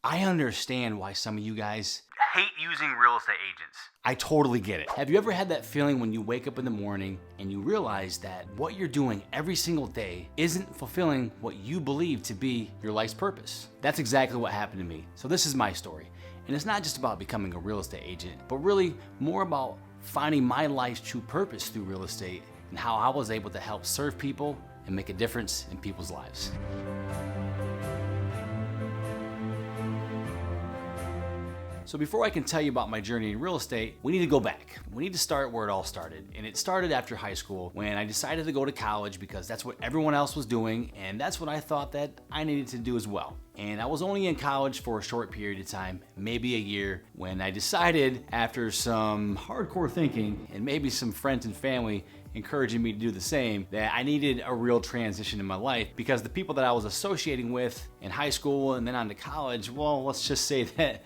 I understand why some of you guys Hate using real estate agents. I totally get it. Have you ever had that feeling when you wake up in the morning and you realize that what you're doing every single day isn't fulfilling what you believe to be your life's purpose? That's exactly what happened to me. So this is my story. And it's not just about becoming a real estate agent, but really more about finding my life's true purpose through real estate and how I was able to help serve people and make a difference in people's lives. So before I can tell you about my journey in real estate, we need to go back. We need to start where it all started. And it started after high school when I decided to go to college because that's what everyone else was doing, and that's what I thought that I needed to do as well. And I was only in college for a short period of time, maybe a year, when I decided, after some hardcore thinking and maybe some friends and family encouraging me to do the same, that I needed a real transition in my life because the people that I was associating with in high school and then on to college, well, let's just say that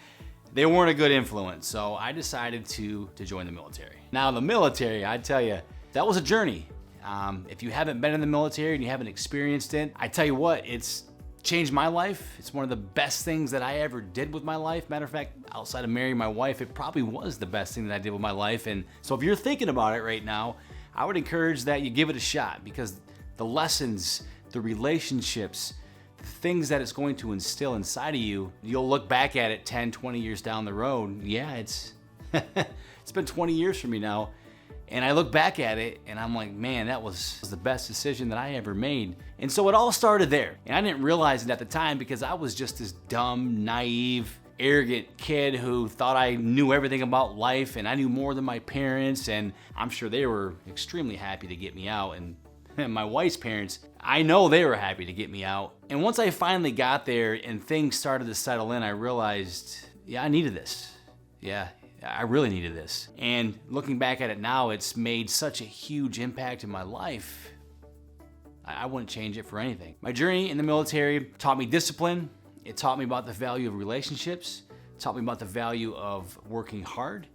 they weren't a good influence. So I decided to join the military. Now the military, I tell you, that was a journey. If you haven't been in the military and you haven't experienced it, I tell you what, it's changed my life. It's one of the best things that I ever did with my life. Matter of fact, outside of marrying my wife, it probably was the best thing that I did with my life. And so if you're thinking about it right now, I would encourage that you give it a shot because the lessons, the relationships, things that it's going to instill inside of you, you'll look back at it 10, 20 years down the road. Yeah, it's been 20 years for me now. And I look back at it and I'm like, man, that was the best decision that I ever made. And so it all started there. And I didn't realize it at the time because I was just this dumb, naive, arrogant kid who thought I knew everything about life and I knew more than my parents. And I'm sure they were extremely happy to get me out. And my wife's parents, I know they were happy to get me out. And once I finally got there and things started to settle in, I realized, yeah, I needed this. Yeah, I really needed this. And looking back at it now, it's made such a huge impact in my life. I wouldn't change it for anything. My journey in the military taught me discipline. It taught me about the value of relationships. It taught me about the value of working hard.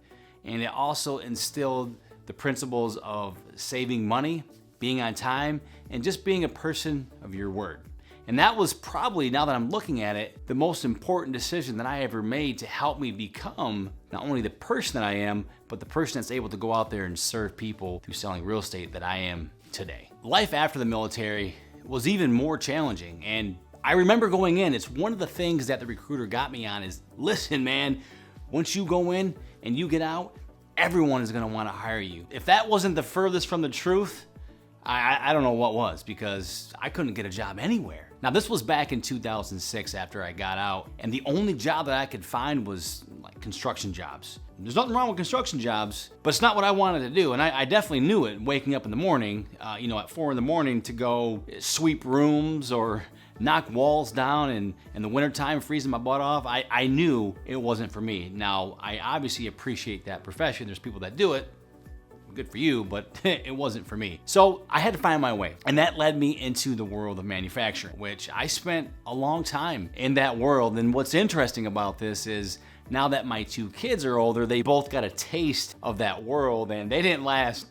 And it also instilled the principles of saving money, being on time, and just being a person of your word. And that was probably, now that I'm looking at it, the most important decision that I ever made to help me become not only the person that I am, but the person that's able to go out there and serve people through selling real estate that I am today. Life after the military was even more challenging. And I remember going in, it's one of the things that the recruiter got me on is, listen, man, once you go in and you get out, everyone is gonna wanna hire you. If that wasn't the furthest from the truth, I don't know what was, because I couldn't get a job anywhere. Now this was back in 2006 after I got out, and the only job that I could find was like construction jobs. There's nothing wrong with construction jobs, but it's not what I wanted to do. And I definitely knew it waking up in the morning, at 4 in the morning to go sweep rooms or knock walls down and in the wintertime freezing my butt off. I knew it wasn't for me. Now, I obviously appreciate that profession. There's people that do it. Good for you, but it wasn't for me. So I had to find my way. And that led me into the world of manufacturing, which I spent a long time in that world. And what's interesting about this is now that my 2 kids are older, they both got a taste of that world and they didn't last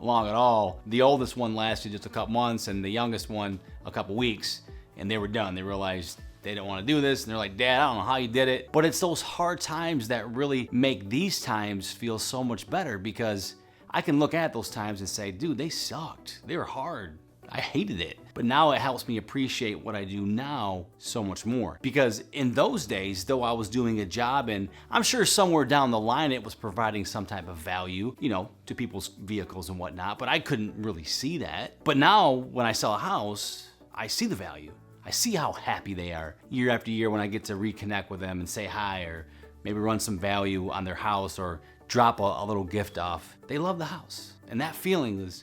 long at all. The oldest one lasted just a couple months and the youngest one a couple weeks, and they were done. They realized they didn't want to do this, and they're like, Dad, I don't know how you did it. But it's those hard times that really make these times feel so much better, because I can look at those times and say, dude, they sucked. They were hard. I hated it. But now it helps me appreciate what I do now so much more. Because in those days, though I was doing a job, and I'm sure somewhere down the line it was providing some type of value, to people's vehicles and whatnot, but I couldn't really see that. But now when I sell a house, I see the value. I see how happy they are year after year when I get to reconnect with them and say hi, or maybe run some value on their house or drop a little gift off. They love the house. And that feeling is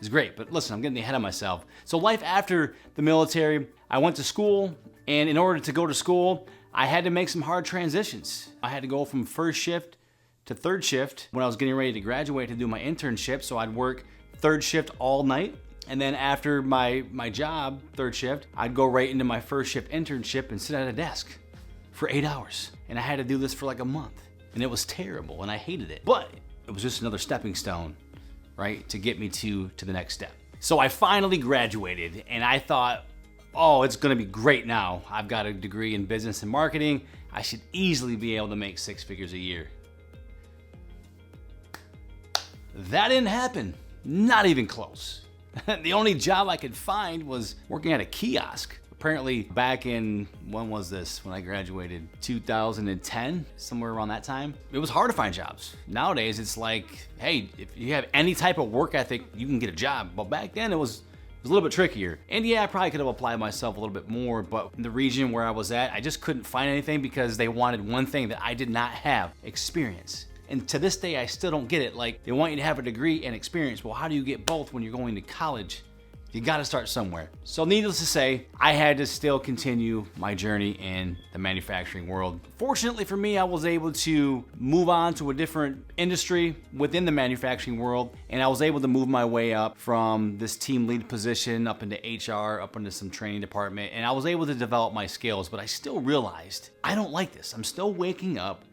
great. But listen, I'm getting ahead of myself. So life after the military, I went to school, and in order to go to school, I had to make some hard transitions. I had to go from first shift to third shift when I was getting ready to graduate to do my internship. So I'd work third shift all night. And then after my job, third shift, I'd go right into my first shift internship and sit at a desk for 8 hours. And I had to do this for like a month. And it was terrible, and I hated it. But it was just another stepping stone, right, to get me to the next step. So I finally graduated, and I thought, oh, it's gonna be great now. I've got a degree in business and marketing. I should easily be able to make 6 figures a year. That didn't happen. Not even close. The only job I could find was working at a kiosk. Apparently back in, when was this? When I graduated, 2010, somewhere around that time. It was hard to find jobs. Nowadays it's like, hey, if you have any type of work ethic, you can get a job. But back then it was a little bit trickier. And yeah, I probably could have applied myself a little bit more, but in the region where I was at, I just couldn't find anything because they wanted one thing that I did not have: experience. And to this day, I still don't get it. Like, they want you to have a degree and experience. Well, how do you get both when you're going to college? You gotta start somewhere. So needless to say, I had to still continue my journey in the manufacturing world. Fortunately for me, I was able to move on to a different industry within the manufacturing world, and I was able to move my way up from this team lead position up into HR, up into some training department, and I was able to develop my skills, but I still realized I don't like this. I'm still waking up,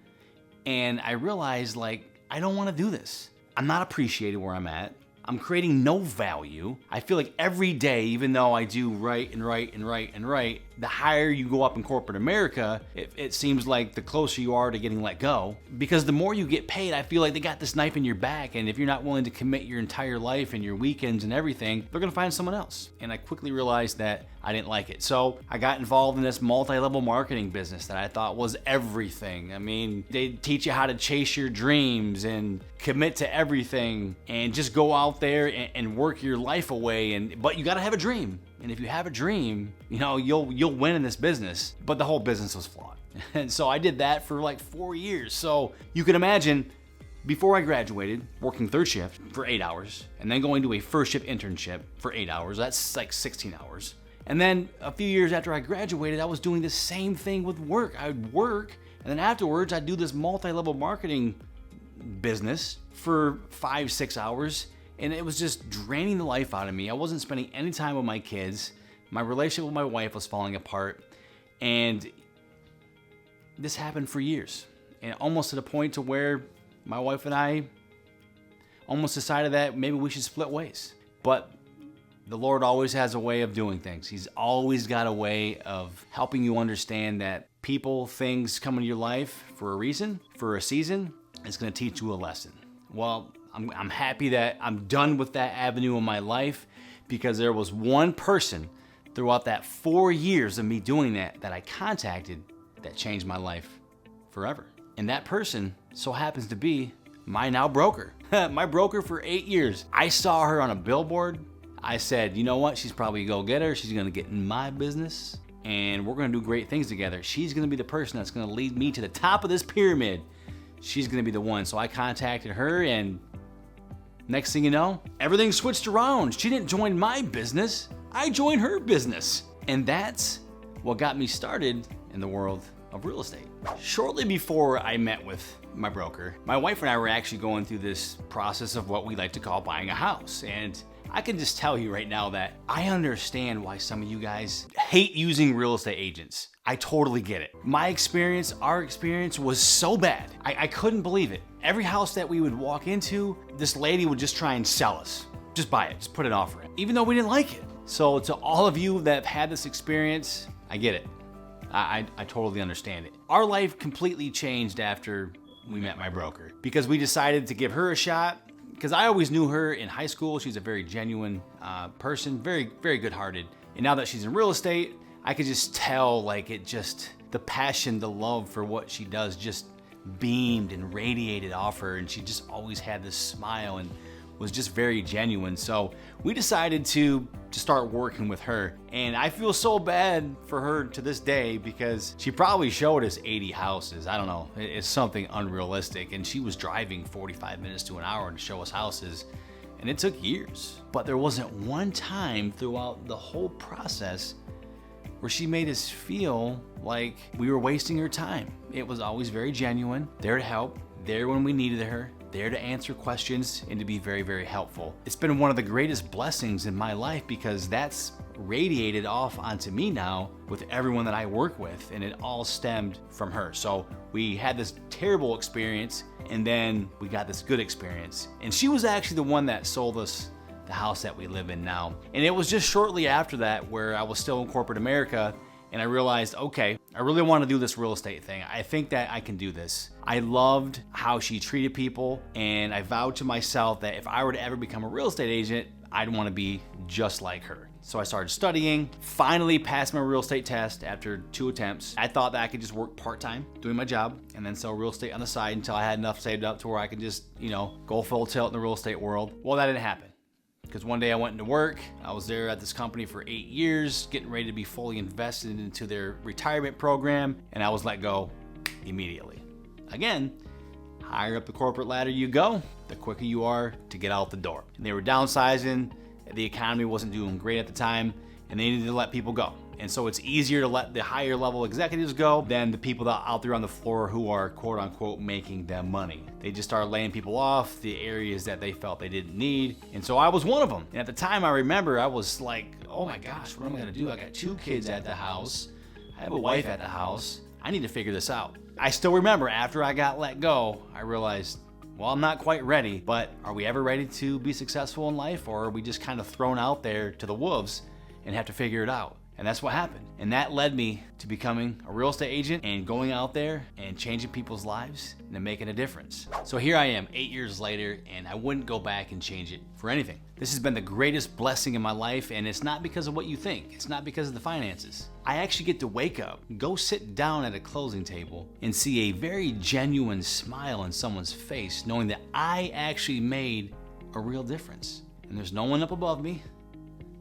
and I realized, like, I don't wanna do this. I'm not appreciated where I'm at. I'm creating no value. I feel like every day, even though I do right, the higher you go up in corporate America, it seems like the closer you are to getting let go. Because the more you get paid, I feel like they got this knife in your back, and if you're not willing to commit your entire life and your weekends and everything, they're gonna find someone else. And I quickly realized that I didn't like it. So I got involved in this multi-level marketing business that I thought was everything. I mean, they teach you how to chase your dreams and commit to everything and just go out there and work your life away. But you gotta have a dream. And if you have a dream, you know, you'll win in this business. But the whole business was flawed. And so I did that for like 4 years. So you can imagine, before I graduated, working third shift for 8 hours, and then going to a first shift internship for 8 hours. That's like 16 hours. And then a few years after I graduated, I was doing the same thing with work. I would work, and then afterwards I'd do this multi-level marketing business for 5-6 hours, and it was just draining the life out of me. I wasn't spending any time with my kids. My relationship with my wife was falling apart, and this happened for years, and almost to the point to where my wife and I almost decided that maybe we should split ways. But the Lord always has a way of doing things. He's always got a way of helping you understand that people, things come into your life for a reason, for a season. It's going to teach you a lesson. Well, I'm happy that I'm done with that avenue in my life, because there was one person throughout that 4 years of me doing that I contacted that changed my life forever. And that person so happens to be my now broker. My broker for 8 years. I saw her on a billboard. I said, you know what? She's probably a go-getter. She's gonna get in my business, and we're gonna do great things together. She's gonna be the person that's gonna lead me to the top of this pyramid. She's gonna be the one. So I contacted her, and next thing you know, everything switched around. She didn't join my business. I joined her business. And that's what got me started in the world of real estate. Shortly before I met with my broker, my wife and I were actually going through this process of what we like to call buying a house. And I can just tell you right now that I understand why some of you guys hate using real estate agents. I totally get it. My experience, our experience was so bad. I couldn't believe it. Every house that we would walk into, this lady would just try and sell us. Just buy it, just put an offer in, even though we didn't like it. So to all of you that have had this experience, I get it. I totally understand it. Our life completely changed after we met my broker, because we decided to give her a shot. Because I always knew her in high school. She's a very genuine person, very, very good-hearted. And now that she's in real estate, I could just tell, like, the passion, the love for what she does just beamed and radiated off her. And she just always had this smile and was just very genuine. So we decided to start working with her. And I feel so bad for her to this day, because she probably showed us 80 houses. I don't know, it's something unrealistic. And she was driving 45 minutes to an hour to show us houses, and it took years. But there wasn't one time throughout the whole process where she made us feel like we were wasting her time. It was always very genuine, there to help, there when we needed her, there to answer questions, and to be very, very helpful. It's been one of the greatest blessings in my life, because that's radiated off onto me now with everyone that I work with, and it all stemmed from her. So we had this terrible experience, and then we got this good experience. And she was actually the one that sold us the house that we live in now. And it was just shortly after that where I was still in corporate America and I realized, okay, I really want to do this real estate thing. I think that I can do this. I loved how she treated people, and I vowed to myself that if I were to ever become a real estate agent, I'd want to be just like her. So I started studying, finally passed my real estate test after 2 attempts. I thought that I could just work part-time doing my job and then sell real estate on the side until I had enough saved up to where I could just, go full tilt in the real estate world. Well, that didn't happen. Because one day I went into work, I was there at this company for 8 years, getting ready to be fully invested into their retirement program, and I was let go immediately. Again, higher up the corporate ladder you go, the quicker you are to get out the door. And they were downsizing, the economy wasn't doing great at the time, and they needed to let people go. And so it's easier to let the higher level executives go than the people that are out there on the floor who are quote unquote making them money. They just started laying people off the areas that they felt they didn't need. And so I was one of them. And at the time I remember I was like, oh my gosh, what am I gonna do? I got 2 kids at the house. I have a wife at the house. I need to figure this out. I still remember after I got let go, I realized, well, I'm not quite ready, but are we ever ready to be successful in life, or are we just kind of thrown out there to the wolves and have to figure it out? And that's what happened. And that led me to becoming a real estate agent and going out there and changing people's lives and making a difference. So here I am 8 years later, and I wouldn't go back and change it for anything. This has been the greatest blessing in my life, and it's not because of what you think. It's not because of the finances. I actually get to wake up, go sit down at a closing table, and see a very genuine smile on someone's face, knowing that I actually made a real difference. And there's no one up above me.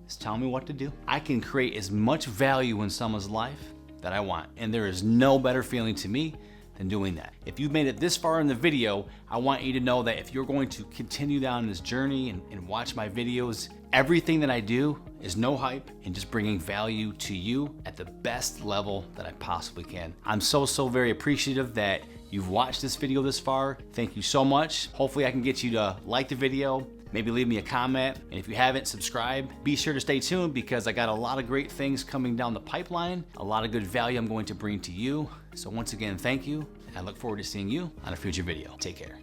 Just tell me what to do. I can create as much value in someone's life that I want. And there is no better feeling to me than doing that. If you've made it this far in the video, I want you to know that if you're going to continue down this journey and watch my videos, everything that I do is no hype and just bringing value to you at the best level that I possibly can. I'm so very appreciative that you've watched this video this far. Thank you so much. Hopefully I can get you to like the video, maybe leave me a comment, and if you haven't, subscribe. Be sure to stay tuned because I got a lot of great things coming down the pipeline, a lot of good value I'm going to bring to you. So once again, thank you, and I look forward to seeing you on a future video. Take care.